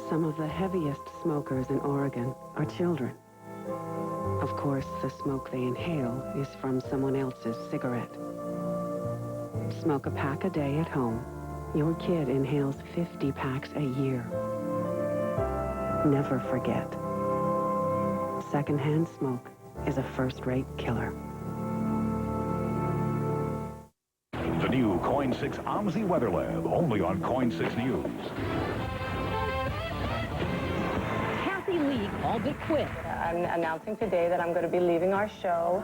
Some of the heaviest smokers in Oregon are children. Of course, the smoke they inhale is from someone else's cigarette. Smoke a pack a day at home. Your kid inhales 50 packs a year. Never forget. Secondhand smoke is a first-rate killer. The new KOIN 6 OMSI Weather Lab, only on KOIN 6 News. Kathie Lee called it quits. I'm announcing today that I'm going to be leaving our show.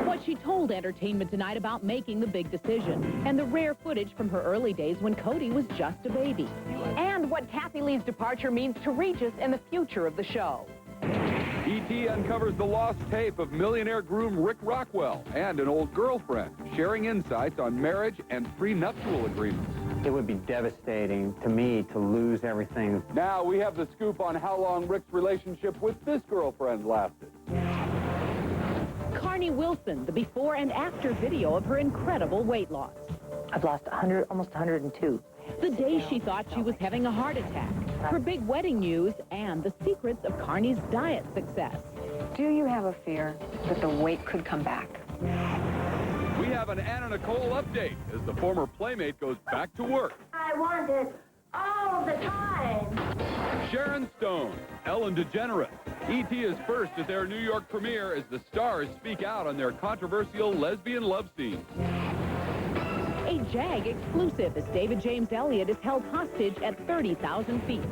What she told Entertainment Tonight about making the big decision, and the rare footage from her early days when Cody was just a baby. And what Kathie Lee's departure means to Regis and the future of the show. E.T. uncovers the lost tape of millionaire groom Rick Rockwell and an old girlfriend, sharing insights on marriage and prenuptial agreements. It would be devastating to me to lose everything. Now we have the scoop on how long Rick's relationship with this girlfriend lasted. Carney Wilson, the before and after video of her incredible weight loss. I've lost almost 102. The day she thought she was having a heart attack. Her big wedding news and the secrets of Carney's diet success. Do you have a fear that the weight could come back? We have an Anna Nicole update as the former Playmate goes back to work. I want it all the time. Sharon Stone, Ellen DeGeneres. E.T. is first at their New York premiere as the stars speak out on their controversial lesbian love scene. A JAG exclusive as David James Elliott is held hostage at 30,000 feet.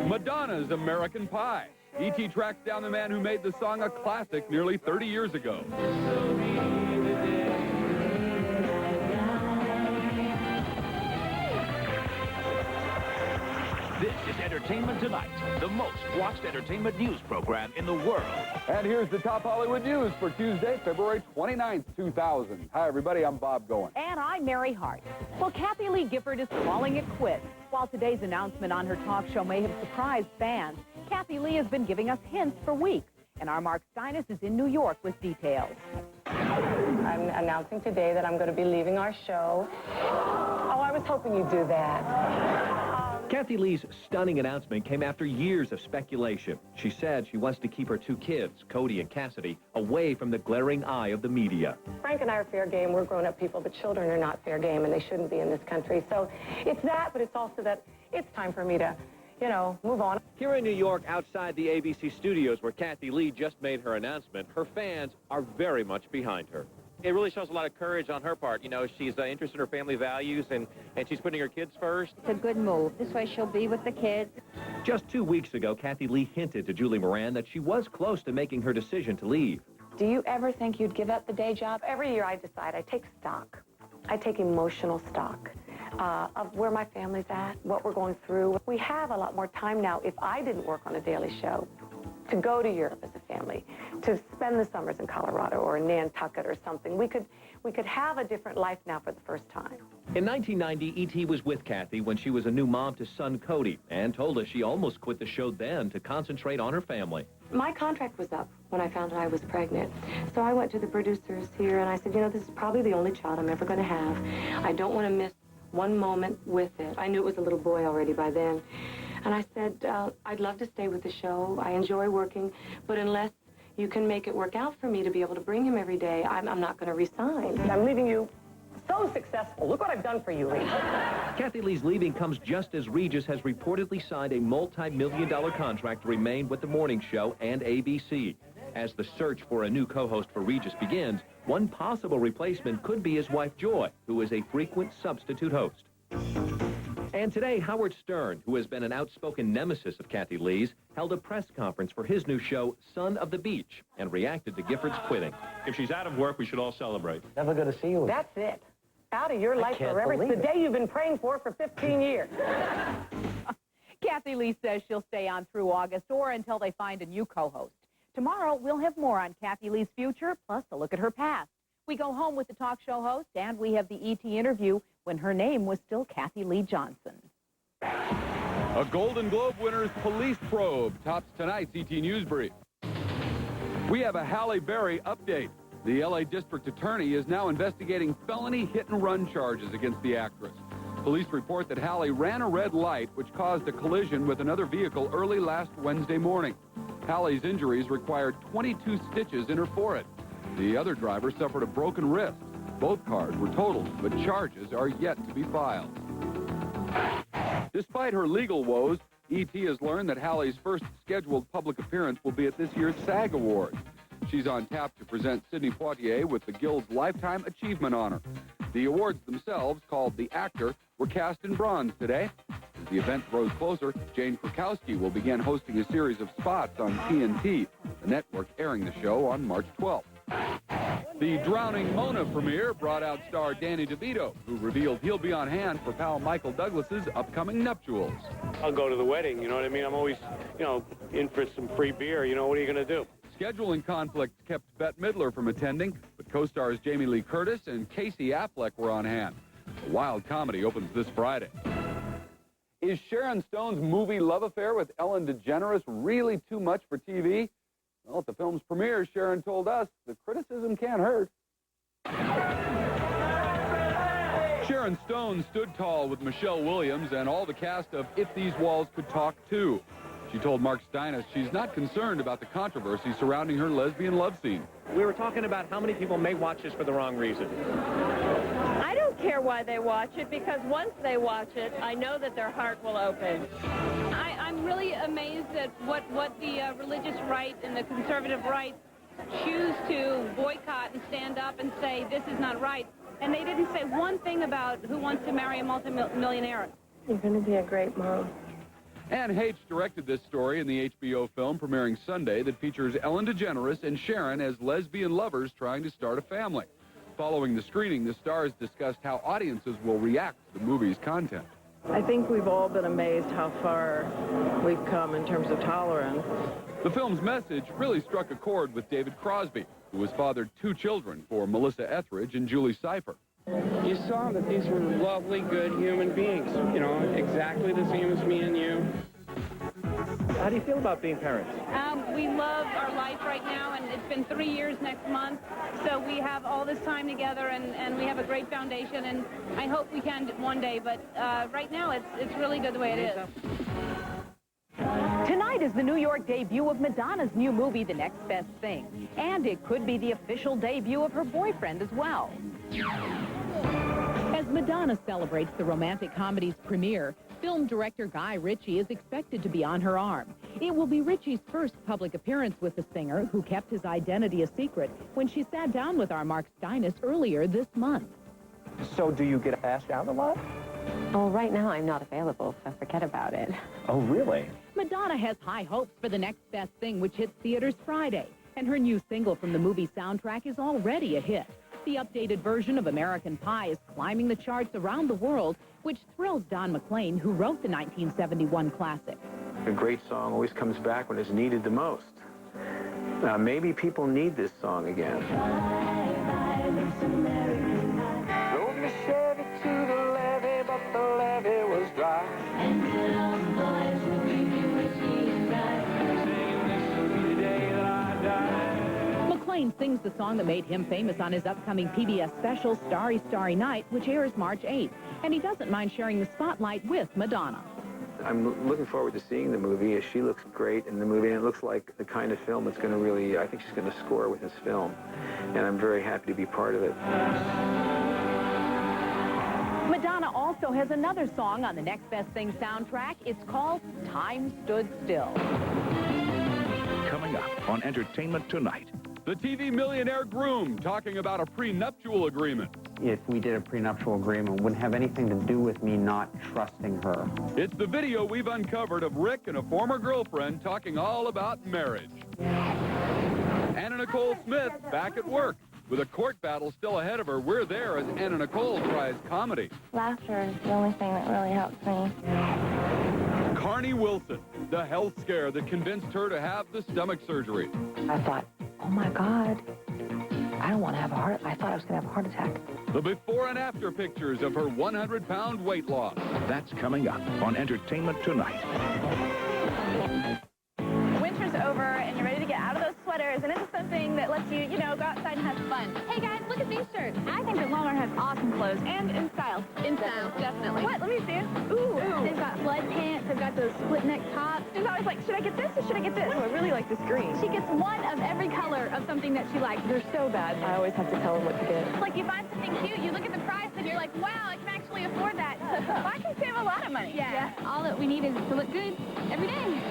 Madonna's American Pie. E.T. tracks down the man who made the song a classic nearly 30 years ago. This is Entertainment Tonight, the most watched entertainment news program in the world. And here's the top Hollywood news for Tuesday, February 29th, 2000. Hi, everybody. I'm Bob Goen. And I'm Mary Hart. Well, Kathie Lee Gifford is calling it quits. While today's announcement on her talk show may have surprised fans, Kathie Lee has been giving us hints for weeks. And our Mark Steinis is in New York with details. I'm announcing today that I'm going to be leaving our show. Oh, I was hoping you'd do that. Kathie Lee's stunning announcement came after years of speculation. She said she wants to keep her two kids, Cody and Cassidy, away from the glaring eye of the media. Frank and I are fair game. We're grown-up people, but children are not fair game, and they shouldn't be in this country. So it's that, but it's also that it's time for me to, you know, move on. Here in New York, outside the ABC studios where Kathie Lee just made her announcement, her fans are very much behind her. It really shows a lot of courage on her part. You know, she's interested in her family values, and she's putting her kids first. It's a good move. This way she'll be with the kids. Just 2 weeks ago, Kathie Lee hinted to Julie Moran that she was close to making her decision to leave. Do you ever think you'd give up the day job? Every year I decide, I take stock. I take emotional stock of where my family's at, what we're going through. We have a lot more time now, if I didn't work on a daily show, to go to Europe as a family, to spend the summers in Colorado or in Nantucket or something. We could have a different life now for the first time. In 1990, E.T. was with Kathie when she was a new mom to son Cody and told us she almost quit the show then to concentrate on her family. My contract was up when I found out I was pregnant. So I went to the producers here and I said, you know, this is probably the only child I'm ever going to have. I don't want to miss one moment with it. I knew it was a little boy already by then. And I said, I'd love to stay with the show. I enjoy working, but unless you can make it work out for me to be able to bring him every day, I'm not going to resign. I'm leaving you so successful. Look what I've done for you, Regis. Kathie Lee's leaving comes just as Regis has reportedly signed a multi-million-dollar contract to remain with the morning show and ABC. As the search for a new co-host for Regis begins, one possible replacement could be his wife, Joy, who is a frequent substitute host. And today, Howard Stern, who has been an outspoken nemesis of Kathie Lee's, held a press conference for his new show, Son of the Beach, and reacted to Gifford's quitting. If she's out of work, we should all celebrate. Never going to see you. That's it. Out of your life forever. It's the day you've been praying for 15 years. Kathie Lee says she'll stay on through August or until they find a new co-host. Tomorrow, we'll have more on Kathie Lee's future, plus a look at her past. We go home with the talk show host, and we have the E.T. interview when her name was still Kathie Lee Johnson. A Golden Globe winner's police probe tops tonight's ET News Brief. We have a Halle Berry update. The L.A. District Attorney is now investigating felony hit-and-run charges against the actress. Police report that Hallie ran a red light, which caused a collision with another vehicle early last Wednesday morning. Hallie's injuries required 22 stitches in her forehead. The other driver suffered a broken wrist. Both cars were totaled, but charges are yet to be filed. Despite her legal woes, E.T. has learned that Hallie's first scheduled public appearance will be at this year's SAG Awards. She's on tap to present Sidney Poitier with the Guild's Lifetime Achievement Honor. The awards themselves, called The Actor, were cast in bronze today. As the event grows closer, Jane Krakowski will begin hosting a series of spots on TNT, the network airing the show on March 12th. The Drowning Mona premiere brought out star Danny DeVito, who revealed he'll be on hand for pal Michael Douglas's upcoming nuptials. I'll go to the wedding, you know what I mean? I'm always, in for some free beer, what are you going to do? Scheduling conflicts kept Bette Midler from attending, but co-stars Jamie Lee Curtis and Casey Affleck were on hand. The Wild Comedy opens this Friday. Is Sharon Stone's movie love affair with Ellen DeGeneres really too much for TV? Well, at the film's premiere, Sharon told us the criticism can't hurt. Sharon Stone stood tall with Michelle Williams and all the cast of If These Walls Could Talk Too. She told Mark Steinis she's not concerned about the controversy surrounding her lesbian love scene. We were talking about how many people may watch this for the wrong reason. I don't care why they watch it, because once they watch it, I know that their heart will open. I'm really amazed at what the religious right and the conservative right choose to boycott and stand up and say this is not right. And they didn't say one thing about who wants to marry a multimillionaire. You're going to be a great mom. Anne Heche directed this story in the HBO film premiering Sunday that features Ellen DeGeneres and Sharon as lesbian lovers trying to start a family. Following the screening, the stars discussed how audiences will react to the movie's content. I think we've all been amazed how far we've come in terms of tolerance. The film's message really struck a chord with David Crosby, who has fathered 2 children for Melissa Etheridge and Julie Cypher. You saw that these were lovely, good human beings, exactly the same as me and you. How do you feel about being parents? We love our life right now, and it's been 3 years next month, so we have all this time together, and we have a great foundation, and I hope we can one day, but right now it's really good the way it is. Tonight is the New York debut of Madonna's new movie, The Next Best Thing, and it could be the official debut of her boyfriend as well. As Madonna celebrates the romantic comedy's premiere, film director Guy Ritchie is expected to be on her arm. It will be Ritchie's first public appearance with the singer, who kept his identity a secret when she sat down with our Mark Steinis earlier this month. So do you get asked out a lot? Well, right now I'm not available, so forget about it. Oh, really? Madonna has high hopes for The Next Best Thing, which hits theaters Friday, and her new single from the movie soundtrack is already a hit. The updated version of American Pie is climbing the charts around the world, which thrills Don McLean, who wrote the 1971 classic. A great song always comes back when it's needed the most. Maybe people need this song again. Drove me Chevy to the levee, but the levee was dry. And little boys will keep you witchy and bright. Singing this will be the day that I die. McLean sings the song that made him famous on his upcoming PBS special, Starry, Starry Night, which airs March 8th. And he doesn't mind sharing the spotlight with Madonna. I'm looking forward to seeing the movie. She looks great in the movie, and it looks like the kind of film that's going to really, I think she's going to score with this film. And I'm very happy to be part of it. Madonna also has another song on the Next Best Thing soundtrack. It's called Time Stood Still. Coming up on Entertainment Tonight. The TV millionaire groom talking about a prenuptial agreement. If we did a prenuptial agreement, it wouldn't have anything to do with me not trusting her. It's the video we've uncovered of Rick and a former girlfriend talking all about marriage. Anna Nicole Smith back at work. With a court battle still ahead of her, we're there as Anna Nicole tries comedy. Laughter is the only thing that really helps me. Carney Wilson, the health scare that convinced her to have the stomach surgery. I thought, oh my God, I don't want to have a heart. I thought I was going to have a heart attack. The before and after pictures of her 100-pound weight loss. That's coming up on Entertainment Tonight. Winter's over and you're ready to get out of those sweaters and into something that lets you, go outside and have fun. Hey guys, look at these shirts. I think that Walmart has Awesome clothes. And in style. In style. Definitely. What? Let me see it. Ooh. They've got flood pants. They've got those split neck tops. She's always like, should I get this or should I get this? Oh, I really like this green. She gets one of every color of something that she likes. They're so bad. I always have to tell them what to get. Like, you find something cute, you look at the price, and you're like, wow, I can actually afford that. Well, I can save a lot of money. Yeah. All that we need is to look good every day.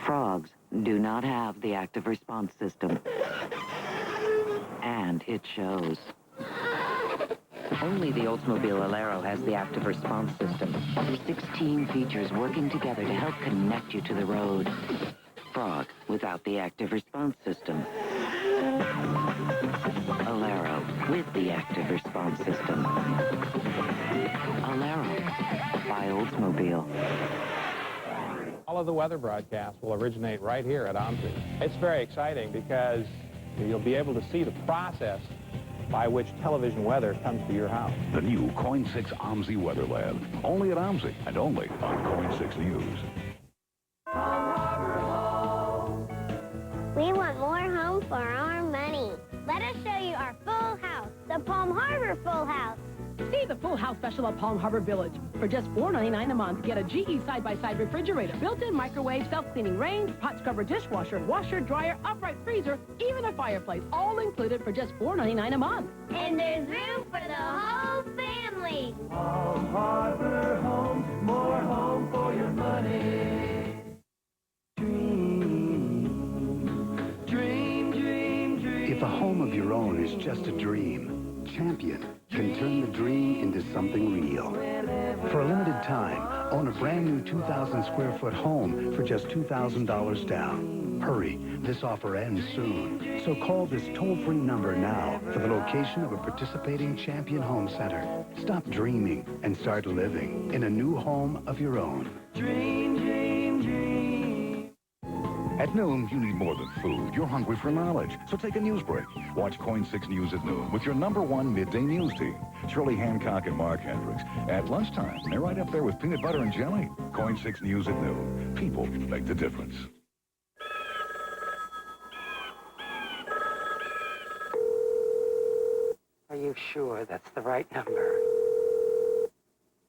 Frogs do not have the active response system. And it shows. Only the Oldsmobile Alero has the active response system. 16 features working together to help connect you to the road. Frog without the active response system. Alero with the active response system. Alero by Oldsmobile. All of the weather broadcasts will originate right here at OMSI. It's very exciting because you'll be able to see the process by which television weather comes to your house. The new Coin 6 OMSI Weather Lab. Only at OMSI and only on Coin 6 News. We want more home for our money. Let us show you our full house, the Palm Harbor Full House. See the Full House special at Palm Harbor Village. For just $4.99 a month, get a GE side-by-side refrigerator, built-in microwave, self-cleaning range, pot scrubber dishwasher, washer, dryer, upright freezer, even a fireplace, all included for just $4.99 a month. And there's room for the whole family. Palm Harbor Homes, more home for your money. Dream, dream, dream, dream. If a home of your own is just a dream, Champion can turn the dream into something real. For a limited time, own a brand new 2,000 square foot home for just $2,000 down. Hurry, this offer ends soon. So call this toll-free number now for the location of a participating Champion Home Center. Stop dreaming and start living in a new home of your own. Dream, dream, dream. At noon, you need more than food. You're hungry for knowledge. So take a news break. Watch Coin 6 News at noon with your #1 midday news team, Shirley Hancock and Mark Hendricks. At lunchtime, they're right up there with peanut butter and jelly. Coin 6 News at noon. People make the difference. Are you sure that's the right number?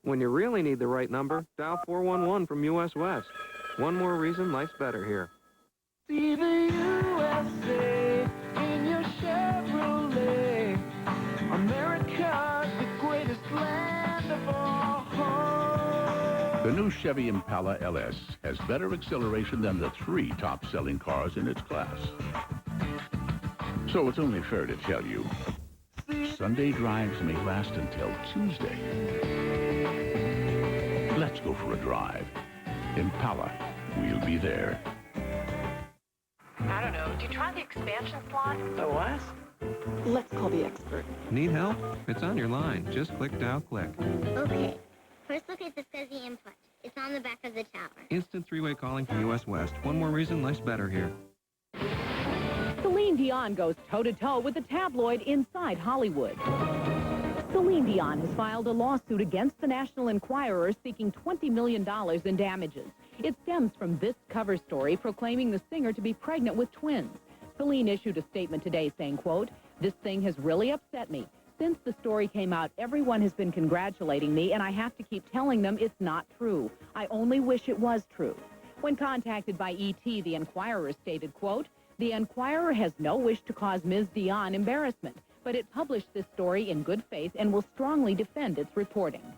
When you really need the right number, dial 411 from US West. One more reason life's better here. See the USA in your Chevrolet. America's the greatest land of all. The new Chevy Impala LS has better acceleration than the 3 top-selling cars in its class. So it's only fair to tell you, Sunday drives may last until Tuesday. Let's go for a drive. Impala, we'll be there. I don't know. Do you try the expansion slot? The what? Let's call the expert. Need help? It's on your line. Just click, dial, click. Okay. First look at the SCSI input. It's on the back of the tower. Instant 3-way calling from US West. One more reason life's better here. Celine Dion goes toe-to-toe with the tabloid Inside Hollywood. Celine Dion has filed a lawsuit against the National Enquirer seeking $20 million in damages. It stems from this cover story proclaiming the singer to be pregnant with twins. Celine issued a statement today saying, quote, "This thing has really upset me. Since the story came out, everyone has been congratulating me, and I have to keep telling them it's not true. I only wish it was true." When contacted by E.T., the Enquirer stated, quote, "The Enquirer has no wish to cause Ms. Dion embarrassment, but it published this story in good faith and will strongly defend its reporting."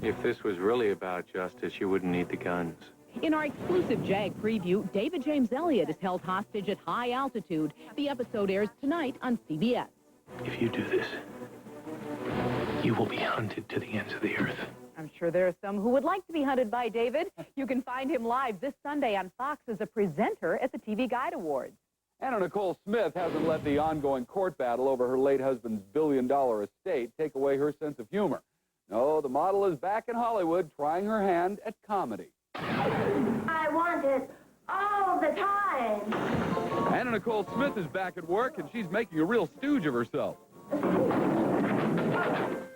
If this was really about justice, you wouldn't need the guns. In our exclusive JAG preview, David James Elliott is held hostage at high altitude. The episode airs tonight on CBS. If you do this, you will be hunted to the ends of the earth. I'm sure there are some who would like to be hunted by David. You can find him live this Sunday on Fox as a presenter at the TV Guide Awards. Anna Nicole Smith hasn't let the ongoing court battle over her late husband's billion-dollar estate take away her sense of humor. No, the model is back in Hollywood trying her hand at comedy. I want it all the time. Anna Nicole Smith is back at work, and she's making a real stooge of herself.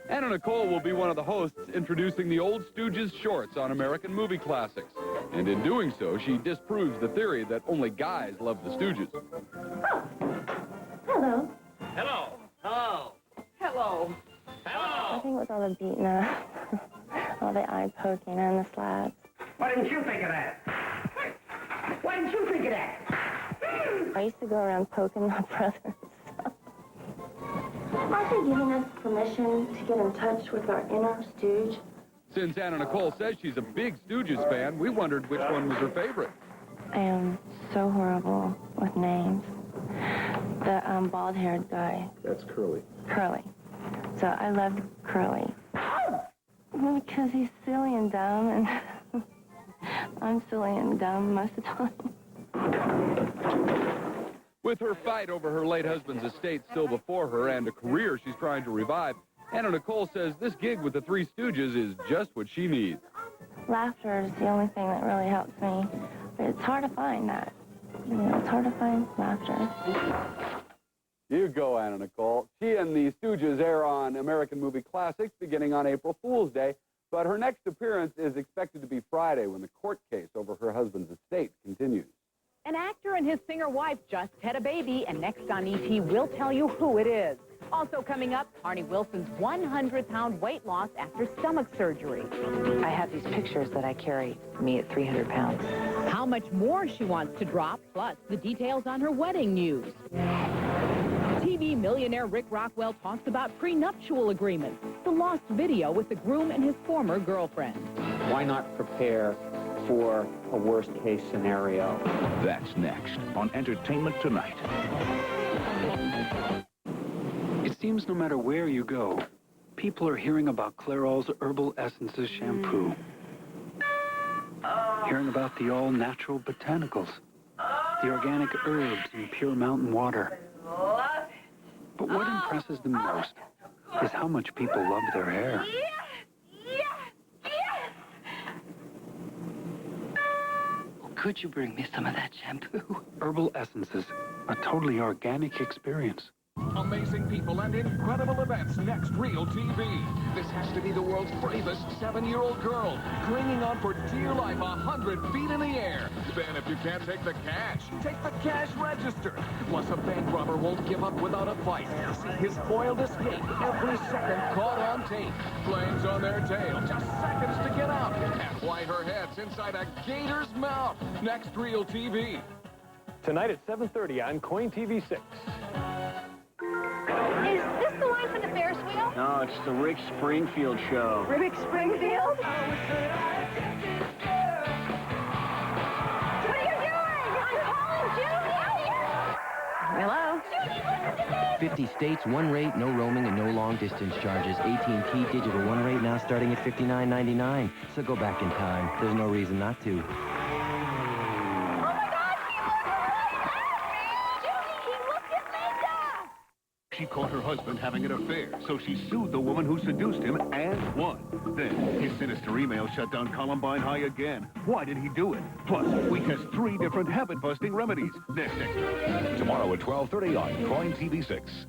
Anna Nicole will be one of the hosts introducing the Old Stooges shorts on American movie classics. And in doing so, she disproves the theory that only guys love the Stooges. Hello. Hello. the beating up, all the eye poking and the slaps. Why didn't you think of that? Why didn't you think of that? I used to go around poking my brothers. Aren't they giving us permission to get in touch with our inner stooge? Since Anna Nicole says she's a big Stooges fan, we wondered which one was her favorite. I am so horrible with names. The bald-haired guy. That's Curly. Curly. So I loved Curly. Because he's silly and dumb, and I'm silly and dumb most of the time. With her fight over her late husband's estate still before her and a career she's trying to revive, Anna Nicole says this gig with the Three Stooges is just what she needs. Laughter is the only thing that really helps me. But it's hard to find that. You know, it's hard to find laughter. You go, Anna Nicole. She and the Stooges air on American Movie Classics beginning on April Fool's Day, but her next appearance is expected to be Friday when the court case over her husband's estate continues. An actor and his singer wife just had a baby, and next on ET, we'll tell you who it is. Also coming up, Carnie Wilson's 100-pound weight loss after stomach surgery. I have these pictures that I carry, me at 300 pounds. How much more she wants to drop, plus the details on her wedding news. TV millionaire Rick Rockwell talks about prenuptial agreements, the lost video with the groom and his former girlfriend. Why not prepare for a worst-case scenario? That's next on Entertainment Tonight. It seems no matter where you go, people are hearing about Clairol's Herbal Essences shampoo. Hearing about the all-natural botanicals, the organic herbs and pure mountain water. But what impresses them most is how much people love their hair. Could you bring me some of that shampoo? Herbal Essences, a totally organic experience. Amazing people and incredible events next Real TV. This has to be the world's bravest 7-year-old girl, clinging on for dear life 100 feet in the air. Then if you can't take the cash, take the cash register. Plus a bank robber won't give up without a fight. See his foiled escape every second caught on tape. Flames on their tail, just seconds to get out. And why her head's inside a gator's mouth. Next Real TV. Tonight at 7:30 on Coin TV 6. Is this the line for the Ferris wheel? No, it's the Rick Springfield show. Rick Springfield? What are you doing? I'm calling Judy! Hello? Judy, listen to me! 50 states, one rate, no roaming, and no long distance charges. AT&T digital one rate now starting at $59.99. So go back in time. There's no reason not to. She caught her husband having an affair, so she sued the woman who seduced him and won. Then, his sinister email shut down Columbine High again. Why did he do it? Plus, we test 3 different habit-busting remedies. Next extra. Tomorrow at 12:30 on Coin TV 6.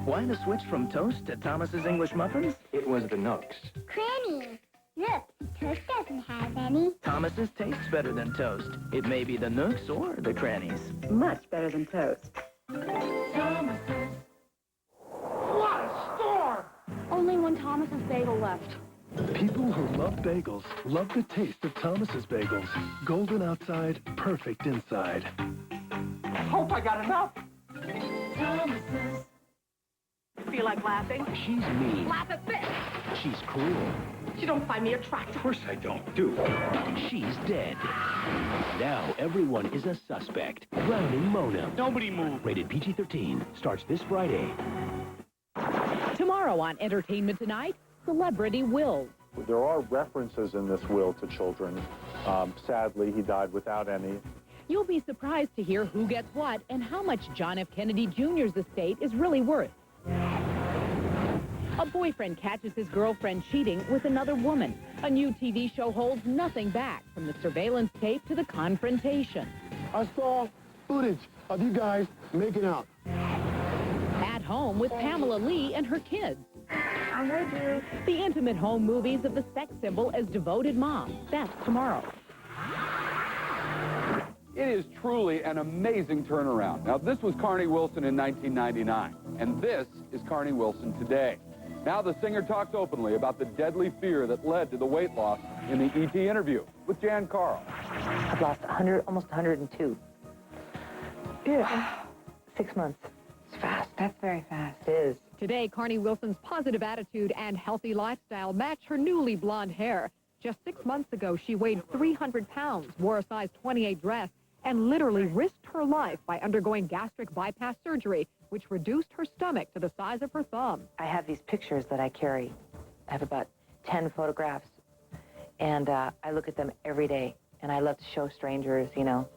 Why the switch from toast to Thomas's English muffins? It was the Nooks. Cranny. Look, toast doesn't have any. Thomas's tastes better than toast. It may be the Nooks or the crannies. Much better than toast. Thomas's. What a store! Only one Thomas's bagel left. People who love bagels love the taste of Thomas's bagels. Golden outside, perfect inside. I hope I got enough. Thomas's. Feel like laughing? She's mean. Laugh at this. She's cruel. You don't find me attractive. Of course I don't. She's dead. Now everyone is a suspect. Drowning Mona. Nobody move. Rated PG-13. Starts this Friday. Tomorrow on Entertainment Tonight, Celebrity Wills. There are references in this will to children. Sadly, he died without any. You'll be surprised to hear who gets what and how much John F. Kennedy Jr.'s estate is really worth. A boyfriend catches his girlfriend cheating with another woman. A new TV show holds nothing back, from the surveillance tape to the confrontation. I saw footage of you guys making out. At home with Pamela Lee and her kids. I heard you. The intimate home movies of the sex symbol as devoted mom. That's tomorrow. It is truly an amazing turnaround. Now, this was Carnie Wilson in 1999, and this is Carnie Wilson today. Now the singer talks openly about the deadly fear that led to the weight loss in the ET interview with Jan Carl. I've lost 100, almost 102. Yeah. 6 months. It's fast. That's very fast. It is. Today, Carney Wilson's positive attitude and healthy lifestyle match her newly blonde hair. Just 6 months ago, she weighed 300 pounds, wore a size 28 dress, and literally risked her life by undergoing gastric bypass surgery, which reduced her stomach to the size of her thumb. I have these pictures that I carry. I have about 10 photographs, and I look at them every day, and I love to show strangers, you know.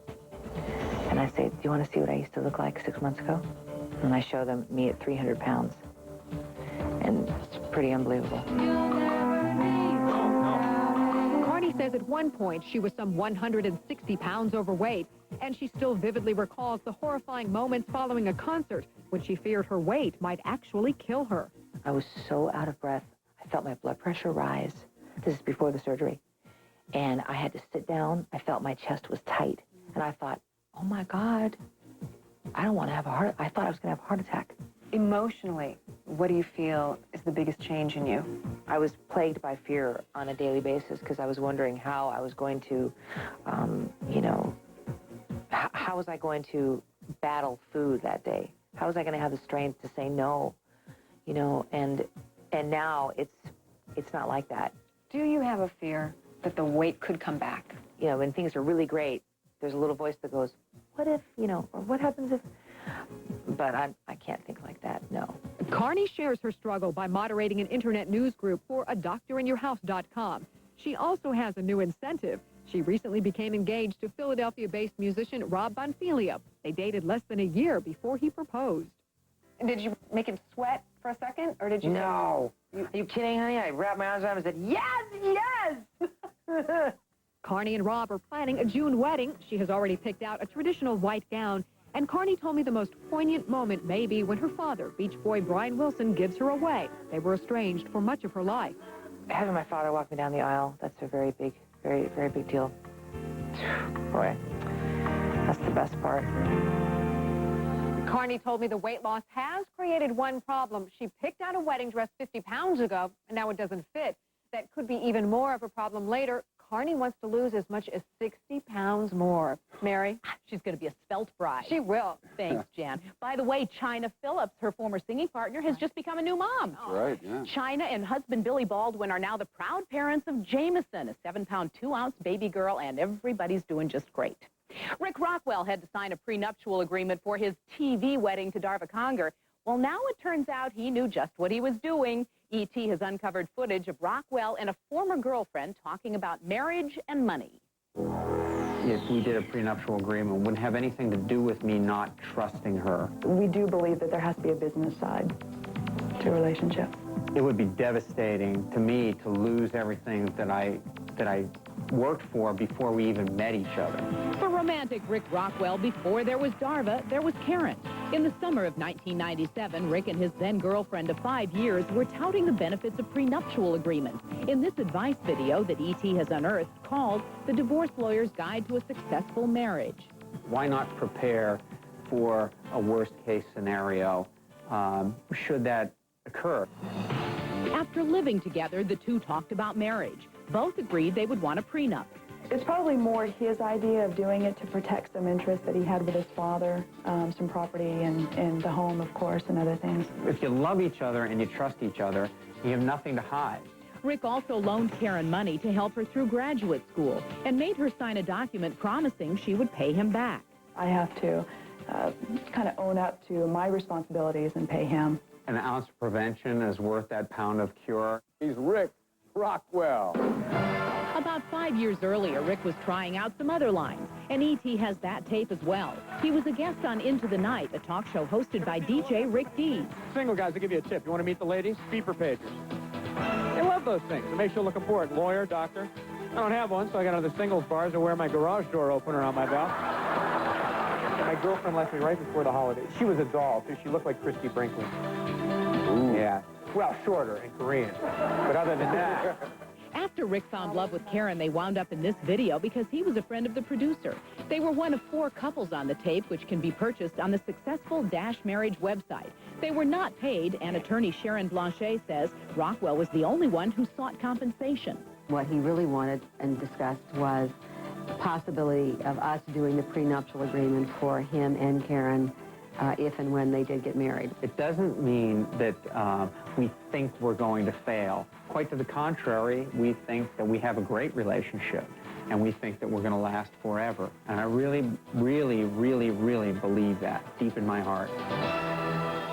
And I say, do you want to see what I used to look like 6 months ago? And I show them me at 300 pounds. And it's pretty unbelievable. Carney says at one point she was some 160 pounds overweight, and she still vividly recalls the horrifying moments following a concert when she feared her weight might actually kill her. I was so out of breath. I felt my blood pressure rise. This is before the surgery. And I had to sit down. I felt my chest was tight. And I thought, oh my God, I don't want to have a heart. I thought I was going to have a heart attack. Emotionally, what do you feel is the biggest change in you? I was plagued by fear on a daily basis because I was wondering how I was going to, you know, how was I going to battle food that day? How was I going to have the strength to say no? You know, and now it's not like that. Do you have a fear that the weight could come back? You know, when things are really great, there's a little voice that goes, what if, you know, or what happens if... But I can't think like that, no. Carney shares her struggle by moderating an internet news group for adoctorinyourhouse.com. She also has a new incentive. She recently became engaged to Philadelphia-based musician Rob Bonfiglio. They dated less than a year before he proposed. Did you make him sweat for a second, or did you... No. Are you kidding, honey? I wrapped my arms around him and said, yes, yes! Carney and Rob are planning a June wedding. She has already picked out a traditional white gown. And Carney told me the most poignant moment may be when her father, Beach Boy Brian Wilson, gives her away. They were estranged for much of her life. Having my father walk me down the aisle, that's a very big, very, very big deal. Boy, that's the best part. Carney told me the weight loss has created one problem. She picked out a wedding dress 50 pounds ago, and now it doesn't fit. That could be even more of a problem later. Carney wants to lose as much as 60 pounds more. Mary? She's going to be a svelte bride. She will. Thanks, Jan. By the way, China Phillips, her former singing partner, has just become a new mom. Right, yeah. China and husband Billy Baldwin are now the proud parents of Jameson, a 7-pound, 2-ounce baby girl, and everybody's doing just great. Rick Rockwell had to sign a prenuptial agreement for his TV wedding to Darva Conger. Well, now it turns out he knew just what he was doing. E.T. has uncovered footage of Rockwell and a former girlfriend talking about marriage and money. If we did a prenuptial agreement, it wouldn't have anything to do with me not trusting her. We do believe that there has to be a business side to a relationship. It would be devastating to me to lose everything that I worked for before we even met each other. For romantic Rick Rockwell, before there was Darva, there was Karen. In the summer of 1997, Rick and his then-girlfriend of 5 years were touting the benefits of prenuptial agreements in this advice video that E.T. has unearthed called The Divorce Lawyer's Guide to a Successful Marriage. Why not prepare for a worst-case scenario should that occur? After living together, the two talked about marriage. Both agreed they would want a prenup. It's probably more his idea of doing it to protect some interest that he had with his father, some property and the home, of course, and other things. If you love each other and you trust each other, you have nothing to hide. Rick also loaned Karen money to help her through graduate school and made her sign a document promising she would pay him back. I have to kind of own up to my responsibilities and pay him. An ounce of prevention is worth that pound of cure. He's Rick Rockwell. About 5 years earlier, Rick was trying out some other lines, and E.T. has that tape as well. He was a guest on Into the Night, a talk show hosted by DJ Rick Dees. Single guys, I'll give you a tip. You want to meet the ladies? Beeper pagers. They love those things. It makes you look important. Lawyer, doctor. I don't have one, so I got another singles bars to wear my garage door opener on my belt. My girlfriend left me right before the holidays. She was a doll, too. She looked like Christy Brinkley. Ooh. Yeah. Well, shorter and Korean. But other than that... After Rick found love with Karen, they wound up in this video because he was a friend of the producer. They were one of 4 couples on the tape, which can be purchased on the successful Dash Marriage website. They were not paid, and attorney Sharon Blanchet says Rockwell was the only one who sought compensation. What he really wanted and discussed was the possibility of us doing the prenuptial agreement for him and Karen if and when they did get married. It doesn't mean that we think we're going to fail. Quite to the contrary, we think that we have a great relationship, and we think that we're going to last forever. And I really, really, really, really believe that deep in my heart.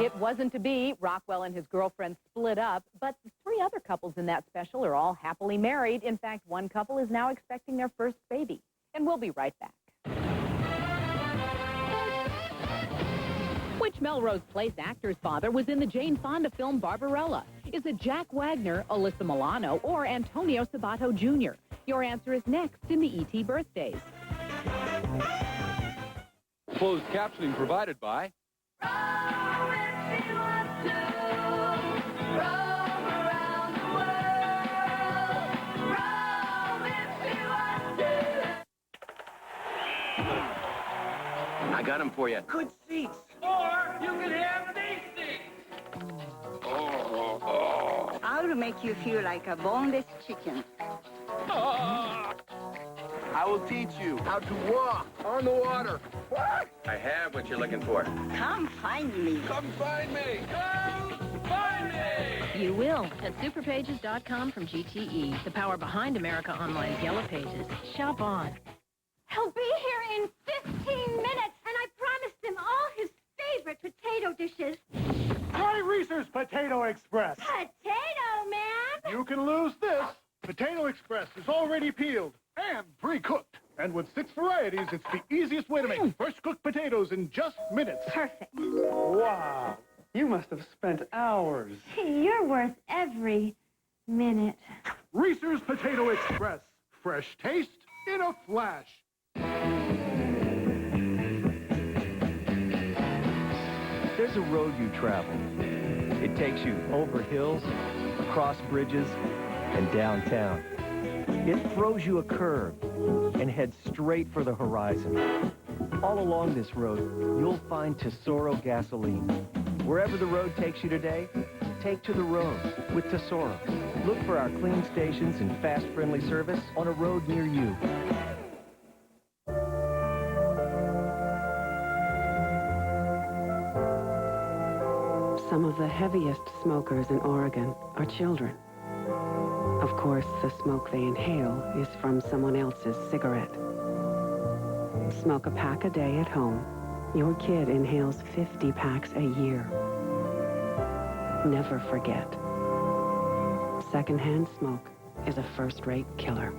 It wasn't to be. Rockwell and his girlfriend split up, but the 3 other couples in that special are all happily married. In fact, one couple is now expecting their first baby. And we'll be right back. Which Melrose Place actor's father was in the Jane Fonda film Barbarella? Is it Jack Wagner, Alyssa Milano, or Antonio Sabato Jr.? Your answer is next in the E.T. Birthdays. Closed captioning provided by... I got him for you. Good seats. Or you can have these seats. I'll make you feel like a boneless chicken. I will teach you how to walk on the water. What? I have what you're looking for. Come find me. Come find me. Come find me. You will at superpages.com from GTE, the power behind America Online's Yellow Pages. Shop on. He'll be here in 15 minutes, and I promised him all his favorite potato dishes. Try Reese's Potato Express. Potato Man! You can lose this. Potato Express is already peeled and pre-cooked. And with 6 varieties, it's the easiest way to make fresh-cooked potatoes in just minutes. Perfect. Wow. You must have spent hours. You're worth every minute. Reese's Potato Express. Fresh taste in a flash. There's a road you travel. It takes you over hills, across bridges, and downtown. It throws you a curve and heads straight for the horizon. All along this road, you'll find Tesoro gasoline. Wherever the road takes you today, take to the road with Tesoro. Look for our clean stations and fast, friendly service on a road near you. Some of the heaviest smokers in Oregon are children. Of course, the smoke they inhale is from someone else's cigarette. Smoke a pack a day at home. Your kid inhales 50 packs a year. Never forget. Secondhand smoke is a first-rate killer.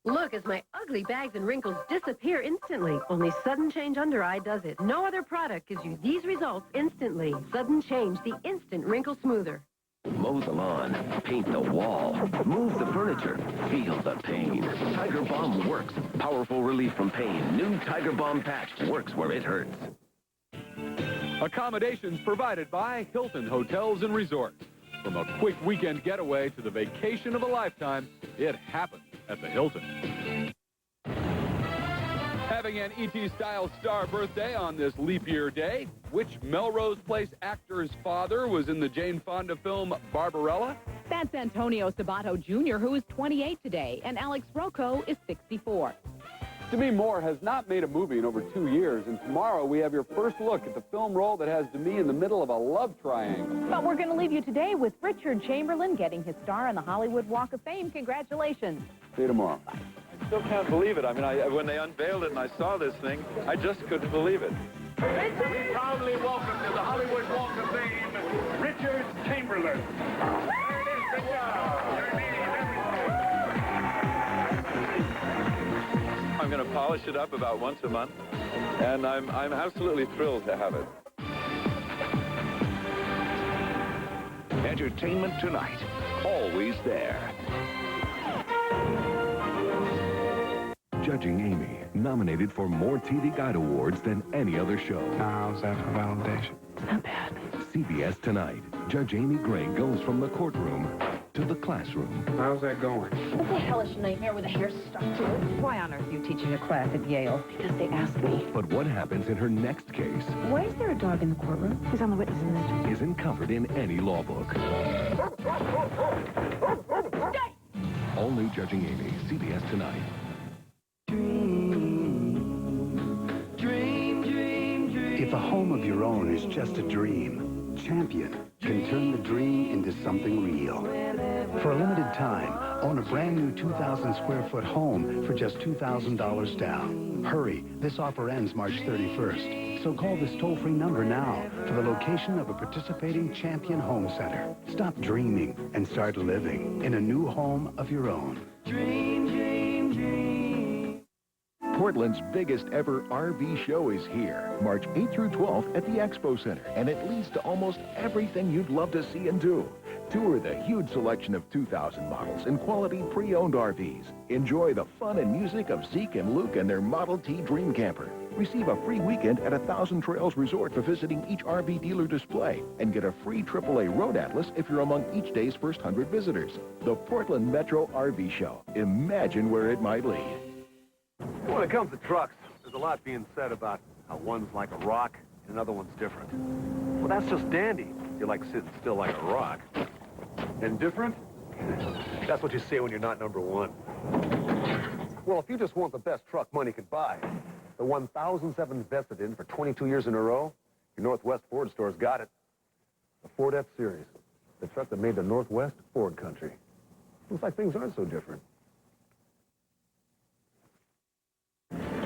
Look as my ugly bags and wrinkles disappear instantly. Only Sudden Change Under Eye does it. No other product gives you these results instantly. Sudden Change, the instant wrinkle smoother. Mow the lawn, paint the wall, move the furniture, feel the pain. Tiger Balm works. Powerful relief from pain. New Tiger Balm patch works where it hurts. Accommodations provided by Hilton Hotels and Resorts. From a quick weekend getaway to the vacation of a lifetime, it happens at the Hilton. Having an E.T.-style star birthday on this leap year day, which Melrose Place actor's father was in the Jane Fonda film Barbarella? That's Antonio Sabato Jr., who is 28 today, and Alex Rocco is 64. Demi Moore has not made a movie in over 2 years, and tomorrow we have your first look at the film role that has Demi in the middle of a love triangle. But we're going to leave you today with Richard Chamberlain getting his star on the Hollywood Walk of Fame. Congratulations. See you tomorrow. Bye. I still can't believe it. I mean, when they unveiled it and I saw this thing, I just couldn't believe it. We proudly welcome to the Hollywood Walk of Fame, Richard Chamberlain. There it is, good job. Your name, I'm going to polish it up about once a month, and I'm absolutely thrilled to have it. Entertainment Tonight, always there. Judging Amy, nominated for more TV Guide Awards than any other show. How's that for validation? Not bad. CBS Tonight, Judge Amy Gray goes from the courtroom to the classroom. How's that going? It's a hellish nightmare with a hair stuck to it. Why on earth are you teaching a class at Yale? Because they asked me. But what happens in her next case Why is there a dog in the courtroom? He's on the witness list. isn't covered in any law book. All New Judging Amy, CBS Tonight. If a home of your own is just a dream, Champion can turn the dream into something real. For a limited time, own a brand new 2,000 square foot home for just $2,000 down. Hurry, this offer ends March 31st. So call this toll-free number now for the location of a participating Champion Home Center. Stop dreaming and start living in a new home of your own. Portland's biggest ever RV show is here, March 8th through 12th at the Expo Center, and it leads to almost everything you'd love to see and do. Tour the huge selection of 2000 models and quality pre-owned RVs. Enjoy the fun and music of Zeke and Luke and their Model T Dream Camper. Receive a free weekend at 1,000 Trails Resort for visiting each RV dealer display, and get a free AAA Road Atlas if you're among each day's first 100 visitors. The Portland Metro RV Show. Imagine where it might lead. When it comes to trucks, there's a lot being said about how one's like a rock and another one's different. Well, that's just dandy. You're like sitting still like a rock. And different? That's what you say when you're not number one. Well, if you just want the best truck money could buy, the 1,007 invested in for 22 years in a row, your Northwest Ford store's got it. The Ford F-Series, the truck that made the Northwest Ford country. Looks like things aren't so different.